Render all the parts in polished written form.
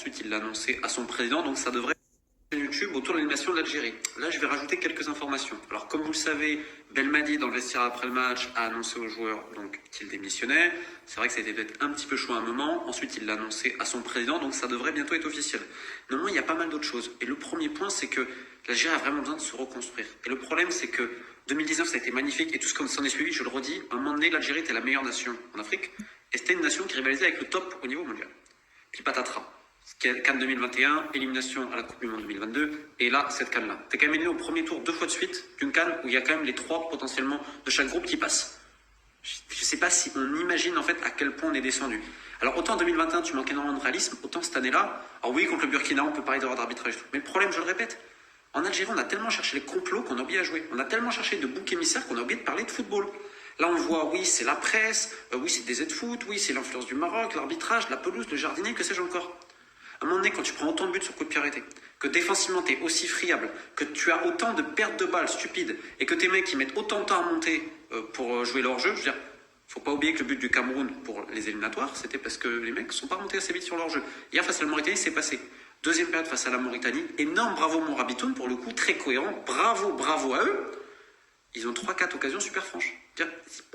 Ensuite, il l'a annoncé à son président, donc ça devrait être YouTube autour de l'animation de l'Algérie. Là, je vais rajouter quelques informations. Alors, comme vous le savez, Belmadi, dans le vestiaire après le match, a annoncé aux joueurs qu'il démissionnait. C'est vrai que ça a été peut-être un petit peu chaud à un moment. Ensuite, il l'a annoncé à son président, donc ça devrait bientôt être officiel. Néanmoins, il y a pas mal d'autres choses. Et le premier point, c'est que l'Algérie a vraiment besoin de se reconstruire. Et le problème, c'est que 2019, ça a été magnifique, et tout ce qu'on s'en est suivi, je le redis, à un moment donné, l'Algérie était la meilleure nation en Afrique, et c'était une nation qui rivalisait avec le top au niveau mondial. Puis patatras. Cannes 2021, élimination à la Coupe du Monde 2022, et là, cette Cannes-là. T'es quand même éliminé au premier tour 2 fois de suite d'une Cannes où il y a quand même les 3 potentiellement de chaque groupe qui passent. Je sais pas si on imagine en fait à quel point on est descendu. Alors autant en 2021 tu manques énormément de réalisme, autant cette année-là, alors oui, contre le Burkina, on peut parler d'erreur d'arbitrage et tout. Mais le problème, je le répète, en Algérie, on a tellement cherché les complots qu'on a oublié à jouer. On a tellement cherché de boucs émissaires qu'on a oublié de parler de football. Là, on voit, oui, c'est la presse, oui, c'est des aides-foot, oui, c'est l'influence du Maroc, l'arbitrage, la pelouse, le jardinier, que sais-je encore. À un moment donné, quand tu prends autant de buts sur coup de pied arrêté, que défensivement tu es aussi friable, que tu as autant de pertes de balles stupides, et que tes mecs qui mettent autant de temps à monter pour jouer leur jeu, je veux dire, faut pas oublier que le but du Cameroun pour les éliminatoires, c'était parce que les mecs sont pas remontés assez vite sur leur jeu. Hier, face à la Mauritanie, c'est passé. Deuxième période face à la Mauritanie, énorme bravo Morabitoun, pour le coup, très cohérent, bravo à eux. Ils ont 3-4 occasions super franches.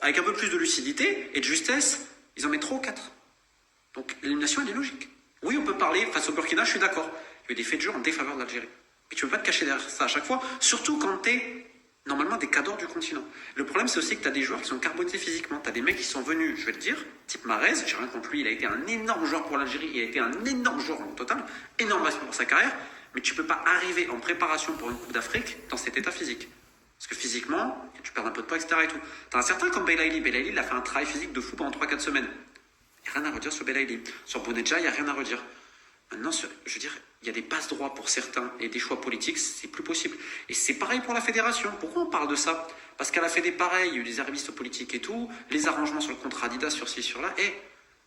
Avec un peu plus de lucidité et de justesse, ils en mettent 3 ou 4. Donc l'élimination, elle est logique. Oui, on peut parler, face au Burkina, je suis d'accord. Il y a eu des faits de jeu en défaveur de l'Algérie. Mais tu ne peux pas te cacher derrière ça à chaque fois, surtout quand tu es normalement des cadors du continent. Le problème, c'est aussi que tu as des joueurs qui sont carbonisés physiquement. Tu as des mecs qui sont venus, je vais le dire, type Mahrez, j'ai rien contre lui, il a été un énorme joueur pour l'Algérie, il a été un énorme joueur en total, énorme respect pour sa carrière, mais tu ne peux pas arriver en préparation pour une Coupe d'Afrique dans cet état physique. Parce que physiquement, tu perds un peu de poids, etc. Et tout. Tu as un certain comme Belaïli. Belaïli, il a fait un travail physique de fou pendant 3-4 semaines. Il n'y a rien à redire sur Belaïli. Sur Bounedjah, il n'y a rien à redire. Maintenant, je veux dire, il y a des passes droits pour certains et des choix politiques, c'est plus possible. Et c'est pareil pour la fédération. Pourquoi on parle de ça? Parce qu'à la Fédé, pareil, il y a eu des arrivistes politiques et tout, les arrangements sur le contrat Adidas, sur ci, sur là. Et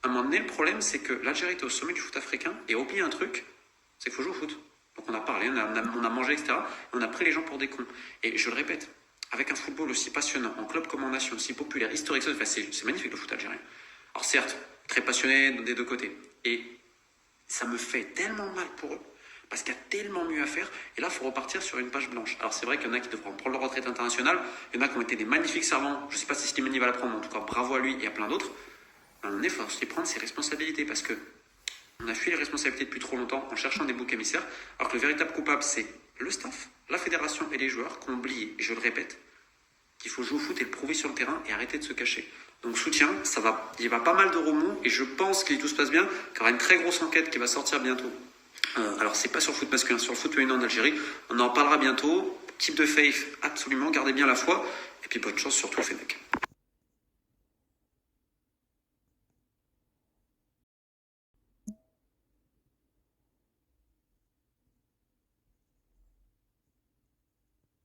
à un moment donné, le problème, c'est que l'Algérie était au sommet du foot africain et a oublié un truc, c'est qu'il faut jouer au foot. Donc on a parlé, on a mangé, etc. Et on a pris les gens pour des cons. Et je le répète, avec un football aussi passionnant, en club comme en nation, aussi populaire, historique, c'est magnifique le foot algérien. Alors certes, très passionné des deux côtés. Et ça me fait tellement mal pour eux, parce qu'il y a tellement mieux à faire, et là, il faut repartir sur une page blanche. Alors c'est vrai qu'il y en a qui devront prendre leur retraite internationale, il y en a qui ont été des magnifiques servants, je ne sais pas si Slimani va la prendre, mais en tout cas, bravo à lui et à plein d'autres. À un moment donné, il faut aussi prendre ses responsabilités, parce que on a fui les responsabilités depuis trop longtemps en cherchant des boucs émissaires, alors que le véritable coupable, c'est le staff, la fédération et les joueurs qui ont oublié, et je le répète, qu'il faut jouer au foot et le prouver sur le terrain et arrêter de se cacher. Donc soutien, il y a pas mal de remous et je pense que tout se passe bien, qu'il y aura une très grosse enquête qui va sortir bientôt. Alors c'est pas sur le foot masculin, sur le foot féminin en Algérie, on en parlera bientôt. Type de faith, absolument, gardez bien la foi et puis bonne chance surtout aux Fennecs.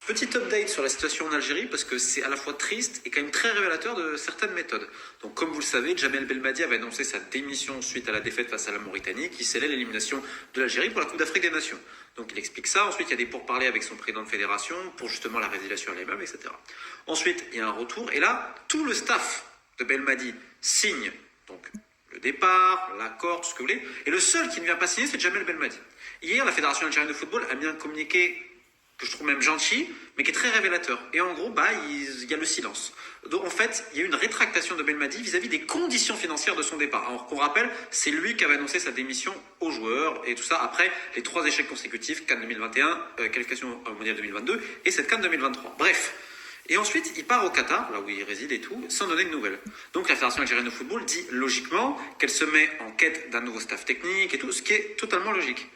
Petit update sur la situation en Algérie parce que c'est à la fois triste et quand même très révélateur de certaines méthodes. Donc comme vous le savez, Jamel Belmadi avait annoncé sa démission suite à la défaite face à la Mauritanie qui scellait l'élimination de l'Algérie pour la Coupe d'Afrique des Nations. Donc il explique ça. Ensuite, il y a des pourparlers avec son président de fédération pour justement la résiliation à l'imam, etc. Ensuite, il y a un retour et là, tout le staff de Belmadi signe donc le départ, l'accord, tout ce que vous voulez. Et le seul qui ne vient pas signer, c'est Jamel Belmadi. Hier, la Fédération algérienne de football a mis un communiqué que je trouve même gentil, mais qui est très révélateur. Et en gros, il y a le silence. Donc en fait, il y a eu une rétractation de Belmadi vis-à-vis des conditions financières de son départ. Alors qu'on rappelle, c'est lui qui avait annoncé sa démission aux joueurs, et tout ça après les 3 échecs consécutifs, Cannes 2021, qualification au Mondial 2022, et cette Cannes 2023. Bref. Et ensuite, il part au Qatar, là où il réside et tout, sans donner de nouvelles. Donc la Fédération algérienne de football dit logiquement qu'elle se met en quête d'un nouveau staff technique et tout, ce qui est totalement logique.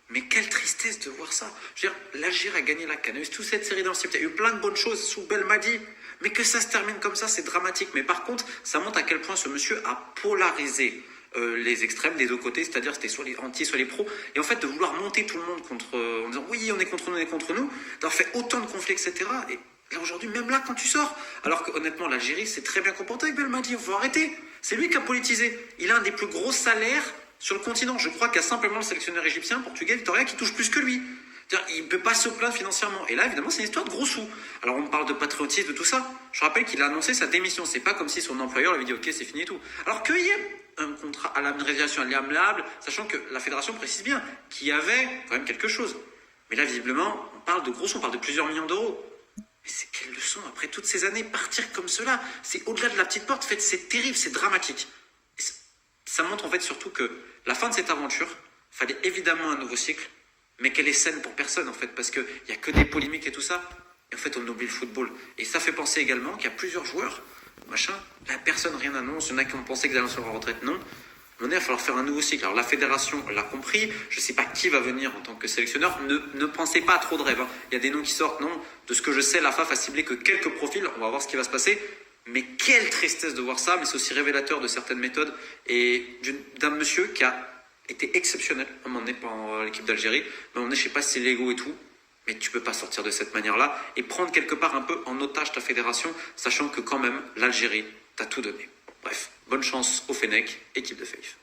Mais quelle tristesse de voir ça. Je veux dire, l'Algérie a gagné la CAN, il y a eu toute cette série d'incidents, il y a eu plein de bonnes choses sous Belmadi, mais que ça se termine comme ça, c'est dramatique. Mais par contre, ça montre à quel point ce monsieur a polarisé les extrêmes des deux côtés, c'est-à-dire c'était soit les anti, soit les pros, et en fait de vouloir monter tout le monde contre, en disant oui, on est contre nous, d'avoir fait autant de conflits, etc. Et là aujourd'hui, même là, quand tu sors, alors que honnêtement, l'Algérie s'est très bien comportée avec Belmadi, il faut arrêter. C'est lui qui a politisé. Il a un des plus gros salaires sur le continent. Je crois qu'il y a simplement le sélectionneur égyptien, portugais, Victoria, qui touche plus que lui. Il ne peut pas se plaindre financièrement. Et là, évidemment, c'est une histoire de gros sous. Alors, on parle de patriotisme, de tout ça. Je rappelle qu'il a annoncé sa démission. C'est pas comme si son employeur lui avait dit « Ok, c'est fini et tout ». Alors que hier, un contrat à l'abréviation amiable, sachant que la fédération précise bien qu'il y avait quand même quelque chose. Mais là, visiblement, on parle de plusieurs millions d'euros. Mais c'est quelle leçon, après toutes ces années, partir comme cela, c'est au-delà de la petite porte, en fait, c'est terrible, c'est dramatique. Et ça montre en fait surtout que la fin de cette aventure, il fallait évidemment un nouveau cycle, mais qu'elle est saine pour personne en fait, parce qu'il n'y a que des polémiques et tout ça. Et en fait, on oublie le football. Et ça fait penser également qu'il y a plusieurs joueurs, là, personne rien n'annonce, il y en a qui ont pensé qu'ils allaient sur la retraite, non. Il va falloir faire un nouveau cycle. Alors la fédération l'a compris, je ne sais pas qui va venir en tant que sélectionneur, ne pensez pas à trop de rêves. Il y a des noms qui sortent, non. De ce que je sais, la FAF a ciblé que quelques profils, on va voir ce qui va se passer. Mais quelle tristesse de voir ça, mais c'est aussi révélateur de certaines méthodes et d'un monsieur qui a été exceptionnel à un moment donné par l'équipe d'Algérie. À un moment donné, je ne sais pas si c'est l'ego et tout, mais tu ne peux pas sortir de cette manière-là et prendre quelque part un peu en otage ta fédération, sachant que quand même, l'Algérie t'a tout donné. Bref, bonne chance au Fennec, équipe de Faith.